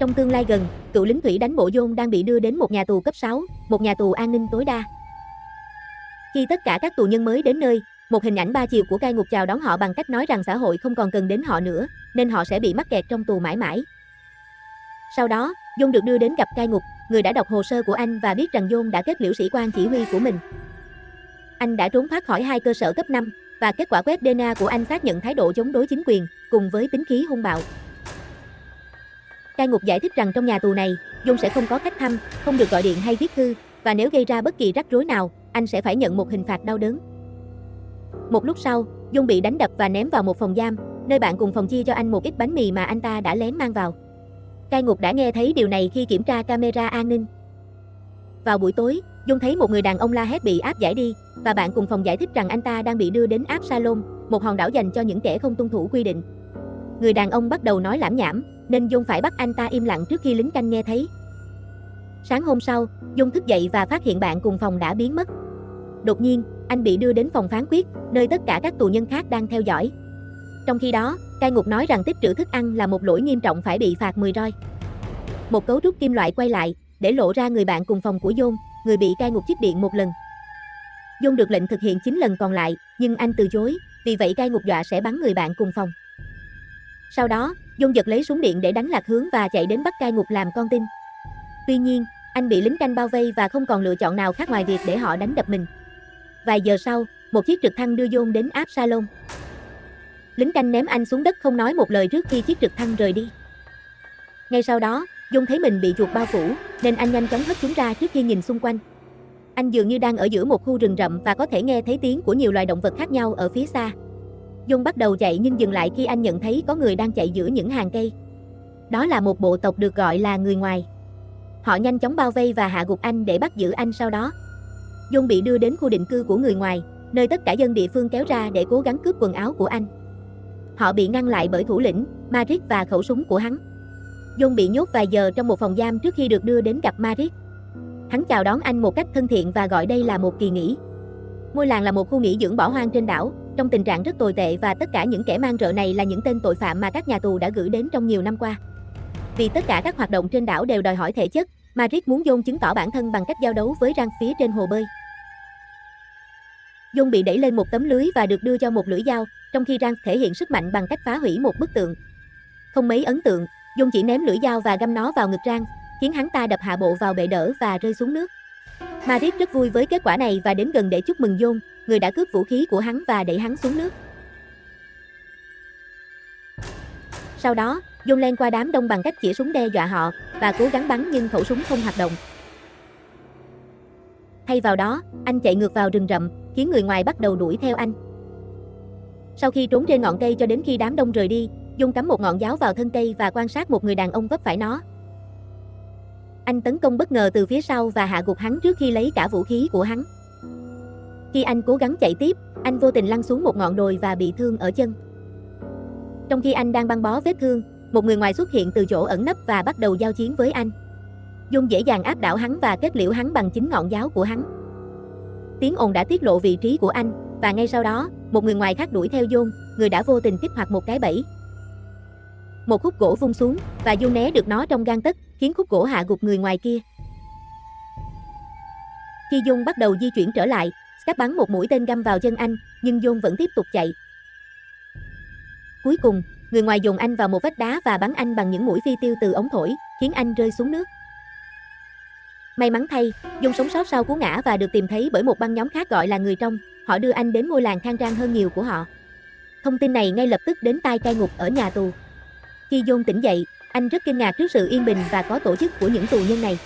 Trong tương lai gần, cựu lính thủy đánh bộ John đang bị đưa đến một nhà tù cấp 6, một nhà tù an ninh tối đa. Khi tất cả các tù nhân mới đến nơi, một hình ảnh ba chiều của cai ngục chào đón họ bằng cách nói rằng xã hội không còn cần đến họ nữa, nên họ sẽ bị mắc kẹt trong tù mãi mãi. Sau đó, John được đưa đến gặp cai ngục, người đã đọc hồ sơ của anh và biết rằng John đã kết liễu sĩ quan chỉ huy của mình. Anh đã trốn thoát khỏi 2 cơ sở cấp 5, và kết quả quét DNA của anh xác nhận thái độ chống đối chính quyền, cùng với tính khí hung bạo. Cai ngục giải thích rằng trong nhà tù này, John sẽ không có khách thăm, không được gọi điện hay viết thư, và nếu gây ra bất kỳ rắc rối nào, anh sẽ phải nhận một hình phạt đau đớn. Một lúc sau, John bị đánh đập và ném vào một phòng giam, nơi bạn cùng phòng chia cho anh một ít bánh mì mà anh ta đã lén mang vào. Cai ngục đã nghe thấy điều này khi kiểm tra camera an ninh. Vào buổi tối, John thấy một người đàn ông la hét bị áp giải đi, và bạn cùng phòng giải thích rằng anh ta đang bị đưa đến Absalom, một hòn đảo dành cho những kẻ không tuân thủ quy định. Người đàn ông bắt đầu nói lảm nhảm, nên John phải bắt anh ta im lặng trước khi lính canh nghe thấy. Sáng hôm sau, John thức dậy và phát hiện bạn cùng phòng đã biến mất. Đột nhiên, anh bị đưa đến phòng phán quyết, nơi tất cả các tù nhân khác đang theo dõi. Trong khi đó, cai ngục nói rằng tích trữ thức ăn là một lỗi nghiêm trọng phải bị phạt 10 roi. Một cấu trúc kim loại quay lại, để lộ ra người bạn cùng phòng của John, người bị cai ngục chích điện một lần. John được lệnh thực hiện 9 lần còn lại, nhưng anh từ chối, vì vậy cai ngục dọa sẽ bắn người bạn cùng phòng. Sau đó, John giật lấy súng điện để đánh lạc hướng và chạy đến bắt cai ngục làm con tin. Tuy nhiên, anh bị lính canh bao vây và không còn lựa chọn nào khác ngoài việc để họ đánh đập mình. Vài giờ sau, một chiếc trực thăng đưa John đến Absalom. Lính canh ném anh xuống đất không nói một lời trước khi chiếc trực thăng rời đi. Ngay sau đó, John thấy mình bị chuột bao phủ, nên anh nhanh chóng hất chúng ra trước khi nhìn xung quanh. Anh dường như đang ở giữa một khu rừng rậm và có thể nghe thấy tiếng của nhiều loài động vật khác nhau ở phía xa. John bắt đầu chạy nhưng dừng lại khi anh nhận thấy có người đang chạy giữa những hàng cây. Đó là một bộ tộc được gọi là người ngoài. Họ nhanh chóng bao vây và hạ gục anh để bắt giữ anh sau đó. John bị đưa đến khu định cư của người ngoài, nơi tất cả dân địa phương kéo ra để cố gắng cướp quần áo của anh. Họ bị ngăn lại bởi thủ lĩnh, Madrid và khẩu súng của hắn. John bị nhốt vài giờ trong một phòng giam trước khi được đưa đến gặp Madrid. Hắn chào đón anh một cách thân thiện và gọi đây là một kỳ nghỉ. Ngôi làng là một khu nghỉ dưỡng bỏ hoang trên đảo, trong tình trạng rất tồi tệ và tất cả những kẻ mang rợ này là những tên tội phạm mà các nhà tù đã gửi đến trong nhiều năm qua. Vì tất cả các hoạt động trên đảo đều đòi hỏi thể chất, Madrid muốn John chứng tỏ bản thân bằng cách giao đấu với Rang phía trên hồ bơi. John bị đẩy lên một tấm lưới và được đưa cho một lưỡi dao, trong khi Rang thể hiện sức mạnh bằng cách phá hủy một bức tượng. Không mấy ấn tượng, John chỉ ném lưỡi dao và găm nó vào ngực Rang, khiến hắn ta đập hạ bộ vào bệ đỡ và rơi xuống nước. Madrid rất vui với kết quả này và đến gần để chúc mừng John, người đã cướp vũ khí của hắn và đẩy hắn xuống nước. Sau đó, John len qua đám đông bằng cách chĩa súng đe dọa họ và cố gắng bắn nhưng khẩu súng không hoạt động. Thay vào đó, anh chạy ngược vào rừng rậm, khiến người ngoài bắt đầu đuổi theo anh. Sau khi trốn trên ngọn cây cho đến khi đám đông rời đi, John cắm một ngọn giáo vào thân cây và quan sát một người đàn ông vấp phải nó. Anh tấn công bất ngờ từ phía sau và hạ gục hắn trước khi lấy cả vũ khí của hắn. Khi anh cố gắng chạy tiếp, anh vô tình lăn xuống một ngọn đồi và bị thương ở chân. Trong khi anh đang băng bó vết thương, một người ngoài xuất hiện từ chỗ ẩn nấp và bắt đầu giao chiến với anh. John dễ dàng áp đảo hắn và kết liễu hắn bằng chính ngọn giáo của hắn. Tiếng ồn đã tiết lộ vị trí của anh, và ngay sau đó, một người ngoài khác đuổi theo John, người đã vô tình kích hoạt một cái bẫy. Một khúc gỗ vung xuống, và John né được nó trong gang tấc, khiến khúc gỗ hạ gục người ngoài kia. Khi John bắt đầu di chuyển trở lại, Scap bắn một mũi tên găm vào chân anh, nhưng John vẫn tiếp tục chạy. Cuối cùng, người ngoài dồn anh vào một vách đá và bắn anh bằng những mũi phi tiêu từ ống thổi, khiến anh rơi xuống nước. May mắn thay, John sống sót sau cú ngã và được tìm thấy bởi một băng nhóm khác gọi là người trong. Họ đưa anh đến ngôi làng khang trang hơn nhiều của họ. Thông tin này ngay lập tức đến tai cai ngục ở nhà tù. Khi John tỉnh dậy, anh rất kinh ngạc trước sự yên bình và có tổ chức của những tù nhân này.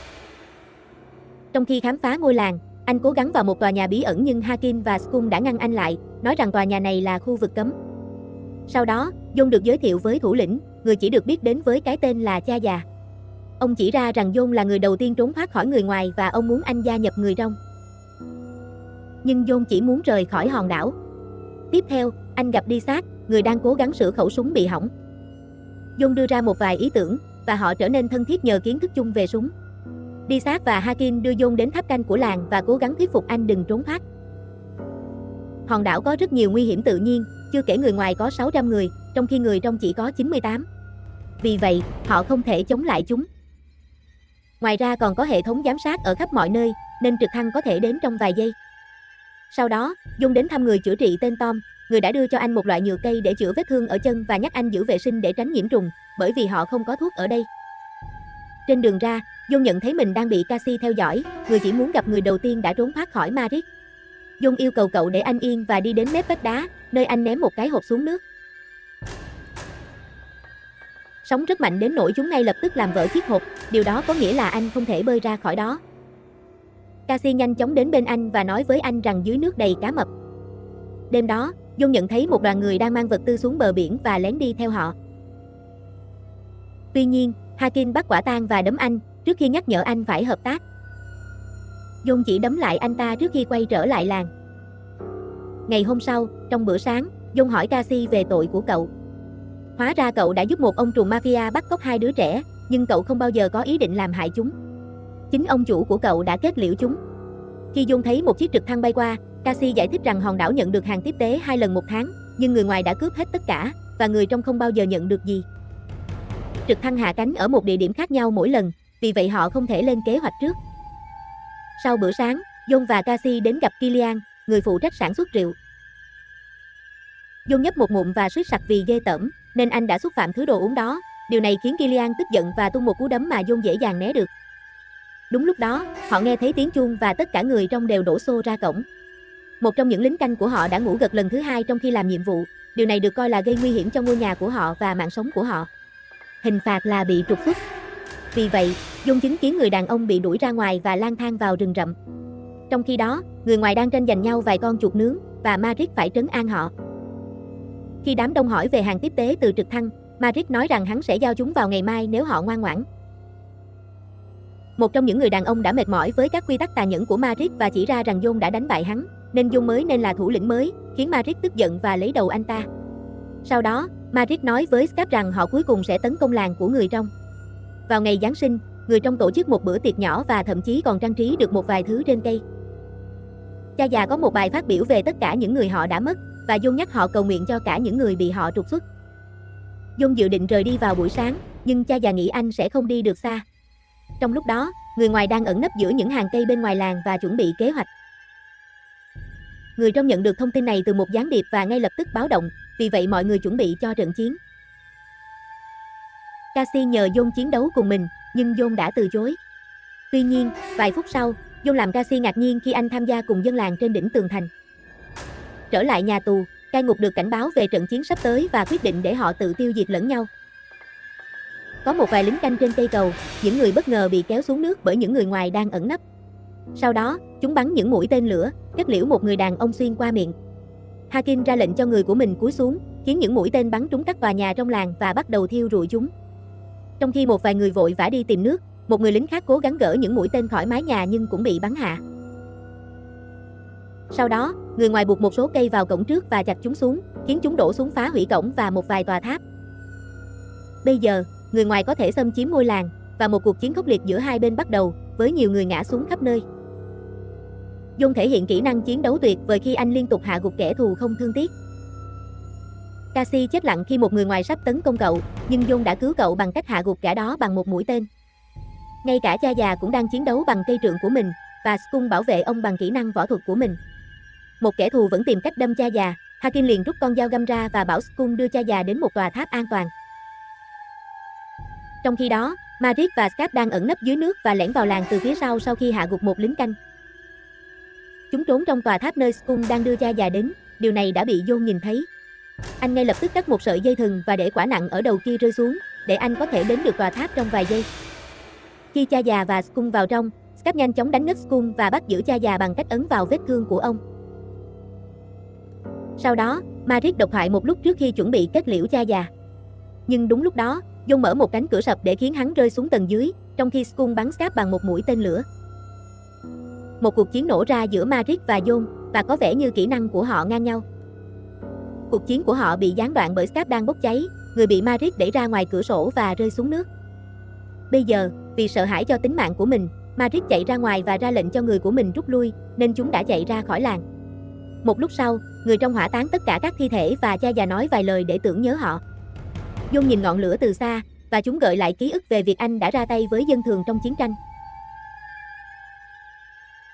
Trong khi khám phá ngôi làng, anh cố gắng vào một tòa nhà bí ẩn nhưng Hakim và Scum đã ngăn anh lại, nói rằng tòa nhà này là khu vực cấm. Sau đó, John được giới thiệu với thủ lĩnh, người chỉ được biết đến với cái tên là cha già. Ông chỉ ra rằng John là người đầu tiên trốn thoát khỏi người ngoài và ông muốn anh gia nhập người trong. Nhưng John chỉ muốn rời khỏi hòn đảo. Tiếp theo, anh gặp Disat, người đang cố gắng sửa khẩu súng bị hỏng. John đưa ra một vài ý tưởng, và họ trở nên thân thiết nhờ kiến thức chung về súng. Disat và Hakim đưa John đến tháp canh của làng và cố gắng thuyết phục anh đừng trốn thoát. Hòn đảo có rất nhiều nguy hiểm tự nhiên, chưa kể người ngoài có 600 người, trong khi người trong chỉ có 98. vì vậy, họ không thể chống lại chúng. Ngoài ra còn có hệ thống giám sát ở khắp mọi nơi, nên trực thăng có thể đến trong vài giây. Sau đó, Dung đến thăm người chữa trị tên Tom, người đã đưa cho anh một loại nhựa cây để chữa vết thương ở chân và nhắc anh giữ vệ sinh để tránh nhiễm trùng, bởi vì họ không có thuốc ở đây. Trên đường ra, Dung nhận thấy mình đang bị Cassie theo dõi, người chỉ muốn gặp người đầu tiên đã trốn thoát khỏi Madrid. Dung yêu cầu cậu để anh yên và đi đến mép vách đá, nơi anh ném một cái hộp xuống nước. Sóng rất mạnh đến nỗi chúng ngay lập tức làm vỡ chiếc hộp, điều đó có nghĩa là anh không thể bơi ra khỏi đó. Cassie nhanh chóng đến bên anh và nói với anh rằng dưới nước đầy cá mập. Đêm đó, Dung nhận thấy một đoàn người đang mang vật tư xuống bờ biển và lén đi theo họ. Tuy nhiên, Hakim bắt quả tang và đấm anh, trước khi nhắc nhở anh phải hợp tác. Dung chỉ đấm lại anh ta trước khi quay trở lại làng. Ngày hôm sau, trong bữa sáng, Dung hỏi Cassie về tội của cậu. Hóa ra cậu đã giúp một ông trùm mafia bắt cóc 2 đứa trẻ, nhưng cậu không bao giờ có ý định làm hại chúng. Chính ông chủ của cậu đã kết liễu chúng. Khi Dung thấy một chiếc trực thăng bay qua, Cassie giải thích rằng hòn đảo nhận được hàng tiếp tế 2 lần một tháng, nhưng người ngoài đã cướp hết tất cả, và người trong không bao giờ nhận được gì. Trực thăng hạ cánh ở một địa điểm khác nhau mỗi lần, vì vậy họ không thể lên kế hoạch trước. Sau bữa sáng, Dung và Cassie đến gặp Killian, người phụ trách sản xuất rượu. Dung nhấp một ngụm và suýt sặc vì ghê tởm, nên anh đã xúc phạm thứ đồ uống đó. Điều này khiến Killian tức giận và tung một cú đấm mà Dung dễ dàng né được. Đúng lúc đó, họ nghe thấy tiếng chuông và tất cả người trong đều đổ xô ra cổng. Một trong những lính canh của họ đã ngủ gật lần thứ 2 trong khi làm nhiệm vụ. Điều này được coi là gây nguy hiểm cho ngôi nhà của họ và mạng sống của họ. Hình phạt là bị trục xuất. Vì vậy, Dung chứng kiến người đàn ông bị đuổi ra ngoài và lang thang vào rừng rậm. Trong khi đó, người ngoài đang tranh giành nhau vài con chuột nướng, và Madrid phải trấn an họ. Khi đám đông hỏi về hàng tiếp tế từ trực thăng, Madrid nói rằng hắn sẽ giao chúng vào ngày mai nếu họ ngoan ngoãn. Một trong những người đàn ông đã mệt mỏi với các quy tắc tàn nhẫn của Madrid và chỉ ra rằng John đã đánh bại hắn, nên John mới nên là thủ lĩnh mới, khiến Madrid tức giận và lấy đầu anh ta. Sau đó, Madrid nói với Scap rằng họ cuối cùng sẽ tấn công làng của người trong. Vào ngày Giáng sinh, người trong tổ chức một bữa tiệc nhỏ và thậm chí còn trang trí được một vài thứ trên cây. Cha già có một bài phát biểu về tất cả những người họ đã mất, và John nhắc họ cầu nguyện cho cả những người bị họ trục xuất. John dự định rời đi vào buổi sáng, nhưng cha già nghĩ anh sẽ không đi được xa. Trong lúc đó, người ngoài đang ẩn nấp giữa những hàng cây bên ngoài làng và chuẩn bị kế hoạch. Người trong nhận được thông tin này từ một gián điệp và ngay lập tức báo động, vì vậy mọi người chuẩn bị cho trận chiến. Cassie nhờ John chiến đấu cùng mình, nhưng John đã từ chối. Tuy nhiên, vài phút sau, John làm Cassie ngạc nhiên khi anh tham gia cùng dân làng trên đỉnh tường thành. Trở lại nhà tù, cai ngục được cảnh báo về trận chiến sắp tới và quyết định để họ tự tiêu diệt lẫn nhau. Có một vài lính canh trên cây cầu, những người bất ngờ bị kéo xuống nước bởi những người ngoài đang ẩn nấp. Sau đó, chúng bắn những mũi tên lửa, kết liễu một người đàn ông xuyên qua miệng. Hakim ra lệnh cho người của mình cúi xuống, khiến những mũi tên bắn trúng các tòa nhà trong làng và bắt đầu thiêu rụi chúng. Trong khi một vài người vội vã đi tìm nước, một người lính khác cố gắng gỡ những mũi tên khỏi mái nhà nhưng cũng bị bắn hạ. Sau đó, người ngoài buộc một số cây vào cổng trước và chặt chúng xuống, khiến chúng đổ xuống phá hủy cổng và một vài tòa tháp. Bây giờ, người ngoài có thể xâm chiếm ngôi làng, và một cuộc chiến khốc liệt giữa hai bên bắt đầu, với nhiều người ngã xuống khắp nơi. John thể hiện kỹ năng chiến đấu tuyệt vời khi anh liên tục hạ gục kẻ thù không thương tiếc. Cassie chết lặng khi một người ngoài sắp tấn công cậu, nhưng John đã cứu cậu bằng cách hạ gục gã đó bằng một mũi tên. Ngay cả cha già cũng đang chiến đấu bằng cây trượng của mình, và Skun bảo vệ ông bằng kỹ năng võ thuật của mình. Một kẻ thù vẫn tìm cách đâm cha già, Hakim liền rút con dao găm ra và bảo Skun đưa cha già đến một tòa tháp an toàn. Trong khi đó, Madrid và Scap đang ẩn nấp dưới nước và lẻn vào làng từ phía sau khi hạ gục một lính canh. Chúng trốn trong tòa tháp nơi Skun đang đưa cha già đến, điều này đã bị John nhìn thấy. Anh ngay lập tức cắt một sợi dây thừng và để quả nặng ở đầu kia rơi xuống, để anh có thể đến được tòa tháp trong vài giây. Khi cha già và Skun vào trong, Scap nhanh chóng đánh ngất Skun và bắt giữ cha già bằng cách ấn vào vết thương của ông. Sau đó, Madrid độc thoại một lúc trước khi chuẩn bị kết liễu cha già. Nhưng đúng lúc đó, John mở một cánh cửa sập để khiến hắn rơi xuống tầng dưới, trong khi Skun bắn Scap bằng một mũi tên lửa. Một cuộc chiến nổ ra giữa Madrid và John, và có vẻ như kỹ năng của họ ngang nhau. Cuộc chiến của họ bị gián đoạn bởi Scap đang bốc cháy, người bị Madrid đẩy ra ngoài cửa sổ và rơi xuống nước. Bây giờ, vì sợ hãi cho tính mạng của mình, Madrid chạy ra ngoài và ra lệnh cho người của mình rút lui, nên chúng đã chạy ra khỏi làng. Một lúc sau, người trong hỏa táng tất cả các thi thể và cha già nói vài lời để tưởng nhớ họ. John nhìn ngọn lửa từ xa, và chúng gợi lại ký ức về việc anh đã ra tay với dân thường trong chiến tranh.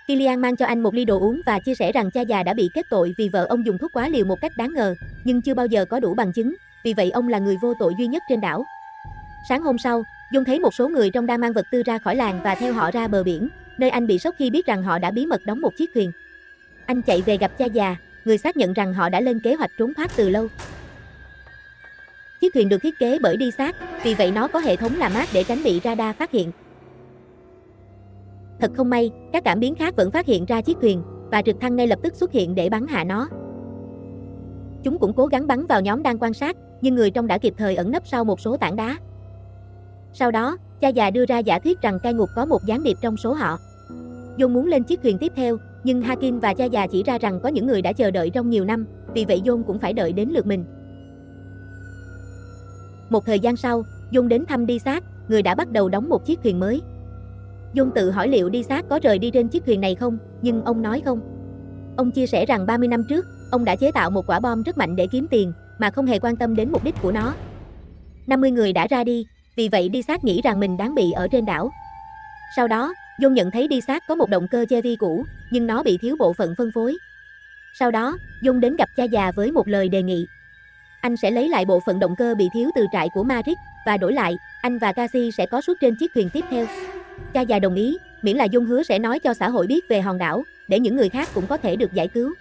Killian mang cho anh một ly đồ uống và chia sẻ rằng cha già đã bị kết tội vì vợ ông dùng thuốc quá liều một cách đáng ngờ, nhưng chưa bao giờ có đủ bằng chứng, vì vậy ông là người vô tội duy nhất trên đảo. Sáng hôm sau, John thấy một số người trong đang mang vật tư ra khỏi làng và theo họ ra bờ biển, nơi anh bị sốc khi biết rằng họ đã bí mật đóng một chiếc thuyền. Anh chạy về gặp cha già, người xác nhận rằng họ đã lên kế hoạch trốn thoát từ lâu. Chiếc thuyền được thiết kế bởi Dysart, vì vậy nó có hệ thống làm mát để tránh bị radar phát hiện. Thật không may, các cảm biến khác vẫn phát hiện ra chiếc thuyền, và trực thăng ngay lập tức xuất hiện để bắn hạ nó. Chúng cũng cố gắng bắn vào nhóm đang quan sát, nhưng người trong đã kịp thời ẩn nấp sau một số tảng đá. Sau đó, cha già đưa ra giả thuyết rằng cai ngục có một gián điệp trong số họ. John muốn lên chiếc thuyền tiếp theo, nhưng Hakim và cha già chỉ ra rằng có những người đã chờ đợi trong nhiều năm, vì vậy John cũng phải đợi đến lượt mình. Một thời gian sau, John đến thăm Dysart, người đã bắt đầu đóng một chiếc thuyền mới. John tự hỏi liệu Dysart có rời đi trên chiếc thuyền này không, nhưng ông nói không. Ông chia sẻ rằng 30 năm trước, ông đã chế tạo một quả bom rất mạnh để kiếm tiền, mà không hề quan tâm đến mục đích của nó. 50 người đã ra đi, vì vậy Dysart nghĩ rằng mình đáng bị ở trên đảo. Sau đó, John nhận thấy Dysart có một động cơ Chevy cũ, nhưng nó bị thiếu bộ phận phân phối. Sau đó, John đến gặp cha già với một lời đề nghị. Anh sẽ lấy lại bộ phận động cơ bị thiếu từ trại của Matrix, và đổi lại, anh và Cassie sẽ có suất trên chiếc thuyền tiếp theo. Cha già đồng ý, miễn là John hứa sẽ nói cho xã hội biết về hòn đảo, để những người khác cũng có thể được giải cứu.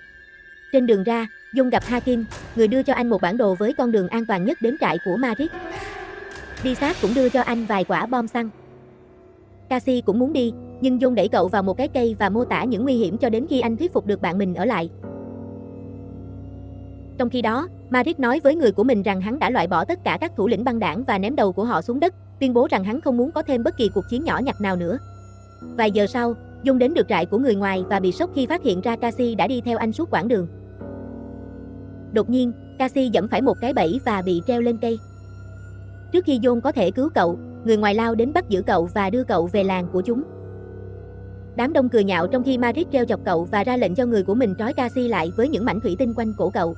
Trên đường ra, John gặp Hakim, người đưa cho anh một bản đồ với con đường an toàn nhất đến trại của Matrix. Dysart cũng đưa cho anh vài quả bom xăng. Cassie cũng muốn đi, nhưng John đẩy cậu vào một cái cây và mô tả những nguy hiểm cho đến khi anh thuyết phục được bạn mình ở lại. Trong khi đó, Matrix nói với người của mình rằng hắn đã loại bỏ tất cả các thủ lĩnh băng đảng và ném đầu của họ xuống đất, tuyên bố rằng hắn không muốn có thêm bất kỳ cuộc chiến nhỏ nhặt nào nữa. Vài giờ sau, John đến được trại của người ngoài và bị sốc khi phát hiện ra Cassie đã đi theo anh suốt quãng đường. Đột nhiên, Cassie giẫm phải một cái bẫy và bị treo lên cây. Trước khi John có thể cứu cậu, người ngoài lao đến bắt giữ cậu và đưa cậu về làng của chúng. Đám đông cười nhạo trong khi Matrix treo chọc cậu và ra lệnh cho người của mình trói Cassie lại với những mảnh thủy tinh quanh cổ cậu.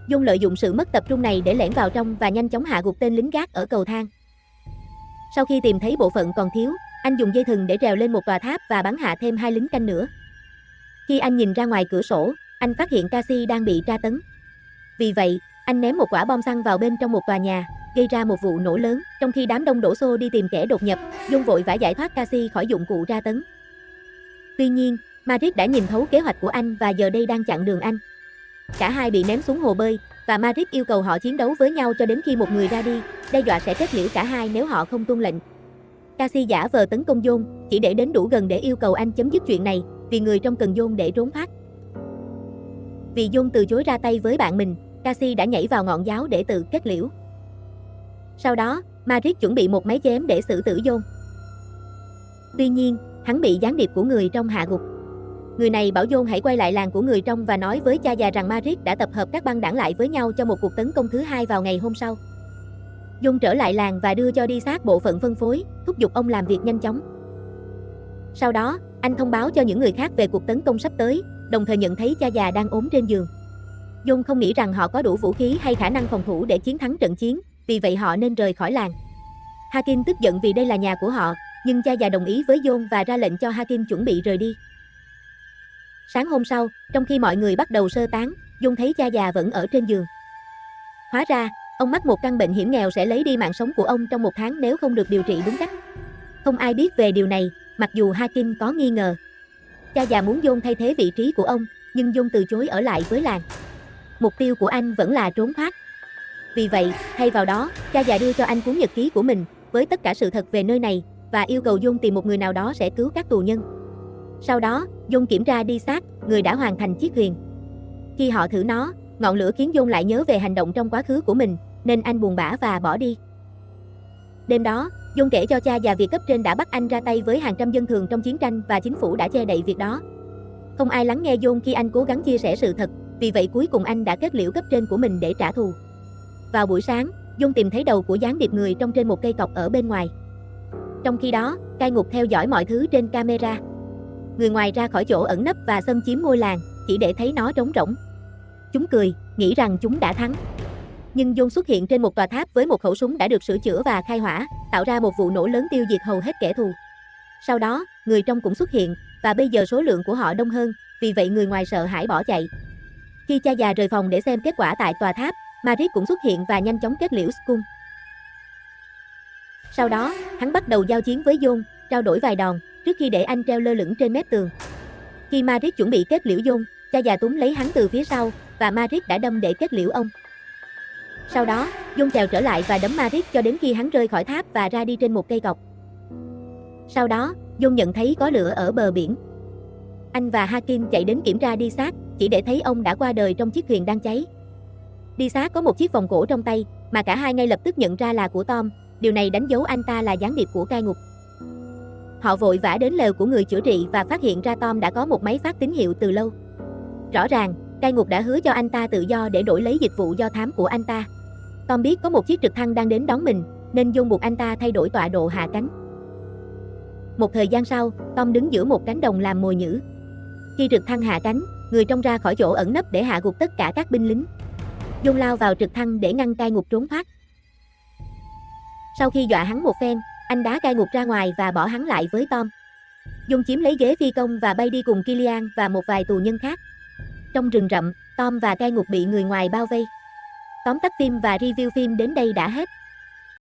John lợi dụng sự mất tập trung này để lẻn vào trong và nhanh chóng hạ gục tên lính gác ở cầu thang. Sau khi tìm thấy bộ phận còn thiếu, anh dùng dây thừng để trèo lên một tòa tháp và bắn hạ thêm 2 lính canh nữa. Khi anh nhìn ra ngoài cửa sổ, anh phát hiện Cassie đang bị tra tấn. Vì vậy, anh ném một quả bom xăng vào bên trong một tòa nhà, gây ra một vụ nổ lớn. Trong khi đám đông đổ xô đi tìm kẻ đột nhập, John vội vã giải thoát Cassie khỏi dụng cụ tra tấn. Tuy nhiên, Matrix đã nhìn thấu kế hoạch của anh và giờ đây đang chặn đường anh. Cả hai bị ném xuống hồ bơi, và Matrix yêu cầu họ chiến đấu với nhau cho đến khi một người ra đi, đe dọa sẽ kết liễu cả hai nếu họ không tuân lệnh. Cassie giả vờ tấn công John, chỉ để đến đủ gần để yêu cầu anh chấm dứt chuyện này, vì người trong cần John để trốn thoát. Vì John từ chối ra tay với bạn mình, Cassie đã nhảy vào ngọn giáo để tự kết liễu. Sau đó, Matrix chuẩn bị một máy chém để xử tử John. Tuy nhiên, hắn bị gián điệp của người trong hạ gục. Người này bảo John hãy quay lại làng của người trong và nói với cha già rằng Matrix đã tập hợp các băng đảng lại với nhau cho một cuộc tấn công thứ hai vào ngày hôm sau. John trở lại làng và đưa cho Dysart bộ phận phân phối, thúc giục ông làm việc nhanh chóng. Sau đó, anh thông báo cho những người khác về cuộc tấn công sắp tới, đồng thời nhận thấy cha già đang ốm trên giường. John không nghĩ rằng họ có đủ vũ khí hay khả năng phòng thủ để chiến thắng trận chiến, vì vậy họ nên rời khỏi làng. Hakim tức giận vì đây là nhà của họ, nhưng cha già đồng ý với John và ra lệnh cho Hakim chuẩn bị rời đi. Sáng hôm sau, trong khi mọi người bắt đầu sơ tán, John thấy cha già vẫn ở trên giường. Hóa ra, ông mắc một căn bệnh hiểm nghèo sẽ lấy đi mạng sống của ông trong 1 tháng nếu không được điều trị đúng cách. Không ai biết về điều này, mặc dù Hakim có nghi ngờ. Cha già muốn John thay thế vị trí của ông, nhưng John từ chối ở lại với làng. Mục tiêu của anh vẫn là trốn thoát. Vì vậy, thay vào đó, cha già đưa cho anh cuốn nhật ký của mình, với tất cả sự thật về nơi này, và yêu cầu John tìm một người nào đó sẽ cứu các tù nhân. Sau đó, John kiểm tra Dysart, người đã hoàn thành chiếc thuyền. Khi họ thử nó, ngọn lửa khiến John lại nhớ về hành động trong quá khứ của mình, nên anh buồn bã và bỏ đi. Đêm đó, John kể cho cha già việc cấp trên đã bắt anh ra tay với hàng trăm dân thường trong chiến tranh và chính phủ đã che đậy việc đó. Không ai lắng nghe John khi anh cố gắng chia sẻ sự thật, vì vậy cuối cùng anh đã kết liễu cấp trên của mình để trả thù. Vào buổi sáng, John tìm thấy đầu của gián điệp người trong trên một cây cọc ở bên ngoài. Trong khi đó, cai ngục theo dõi mọi thứ trên camera. Người ngoài ra khỏi chỗ ẩn nấp và xâm chiếm ngôi làng, chỉ để thấy nó trống rỗng. Chúng cười, nghĩ rằng chúng đã thắng. Nhưng John xuất hiện trên một tòa tháp với một khẩu súng đã được sửa chữa và khai hỏa, tạo ra một vụ nổ lớn tiêu diệt hầu hết kẻ thù. Sau đó, người trong cũng xuất hiện, và bây giờ số lượng của họ đông hơn, vì vậy người ngoài sợ hãi bỏ chạy. Khi cha già rời phòng để xem kết quả tại tòa tháp, Marit cũng xuất hiện và nhanh chóng kết liễu Skull. Sau đó, hắn bắt đầu giao chiến với John, trao đổi vài đòn, trước khi để anh treo lơ lửng trên mép tường. Khi Marit chuẩn bị kết liễu John, cha già túm lấy hắn từ phía sau, và Marit đã đâm để kết liễu ông. Sau đó, John trèo trở lại và đấm Marit cho đến khi hắn rơi khỏi tháp và ra đi trên một cây cọc. Sau đó, John nhận thấy có lửa ở bờ biển. Anh và Hakim chạy đến kiểm tra đi xác, chỉ để thấy ông đã qua đời trong chiếc thuyền đang cháy. Đi xác có một chiếc vòng cổ trong tay, mà cả hai ngay lập tức nhận ra là của Tom, điều này đánh dấu anh ta là gián điệp của cai ngục. Họ vội vã đến lều của người chữa trị và phát hiện ra Tom đã có một máy phát tín hiệu từ lâu. Rõ ràng, cai ngục đã hứa cho anh ta tự do để đổi lấy dịch vụ do thám của anh ta. Tom biết có một chiếc trực thăng đang đến đón mình, nên John buộc anh ta thay đổi tọa độ hạ cánh. Một thời gian sau, Tom đứng giữa một cánh đồng làm mồi nhử. Khi trực thăng hạ cánh, người trong ra khỏi chỗ ẩn nấp để hạ gục tất cả các binh lính. John lao vào trực thăng để ngăn cai ngục trốn thoát. Sau khi dọa hắn một phen, anh đá cai ngục ra ngoài và bỏ hắn lại với Tom. John chiếm lấy ghế phi công và bay đi cùng Killian và một vài tù nhân khác. Trong rừng rậm, Tom và cai ngục bị người ngoài bao vây. Tóm tắt phim và review phim đến đây đã hết.